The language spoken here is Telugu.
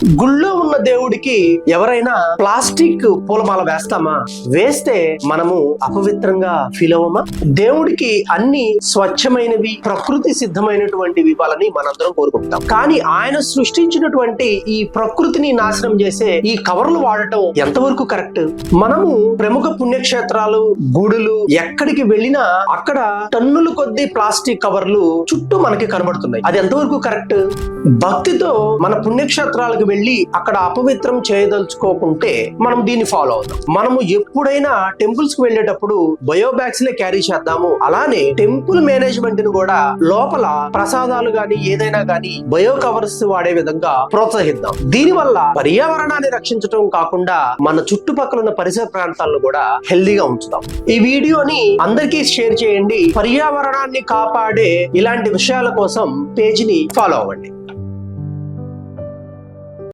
గుళ్ళో ఉన్న దేవుడికి ఎవరైనా ప్లాస్టిక్ పూలమాల వేస్తామా? వేస్తే మనము అపవిత్రంగా ఫీల్ అవ్వమా? దేవుడికి అన్ని స్వచ్ఛమైనవి, ప్రకృతి సిద్ధమైనటువంటివి ఇవ్వాలని మనందరం కోరుకుంటాం. కానీ ఆయన సృష్టించినటువంటి ఈ ప్రకృతిని నాశనం చేసే ఈ కవర్లు వాడటం ఎంతవరకు కరెక్ట్? మనము ప్రముఖ పుణ్యక్షేత్రాలు, గుడులు ఎక్కడికి వెళ్ళినా అక్కడ టన్నుల కొద్ది ప్లాస్టిక్ కవర్లు చుట్టూ మనకి కనబడుతున్నాయి. అది ఎంతవరకు కరెక్ట్? భక్తితో మన పుణ్యక్షేత్రాలకు వెళ్ళి అక్కడ అపవిత్రం చేయదలుచుకోకుంటే మనం దీన్ని ఫాలో అవుతాం. మనము ఎప్పుడైనా టెంపుల్స్ కి వెళ్ళేటప్పుడు బయో బ్యాగ్స్ నే క్యారీ చేద్దాము. అలానే టెంపుల్ మేనేజ్మెంట్ ని కూడా లోపల ప్రసాదాలు గాని ఏదైనా గాని బయో కవర్స్ వాడే విధంగా ప్రోత్సహిద్దాం. దీని వల్ల పర్యావరణాన్ని రక్షించడం కాకుండా మన చుట్టుపక్కల ఉన్న పరిసర ప్రాంతాలను కూడా హెల్దీగా ఉంచుతాం. ఈ వీడియోని అందరికీ షేర్ చేయండి. పర్యావరణాన్ని కాపాడే ఇలాంటి విషయాల కోసం పేజీని ఫాలో అవ్వండి.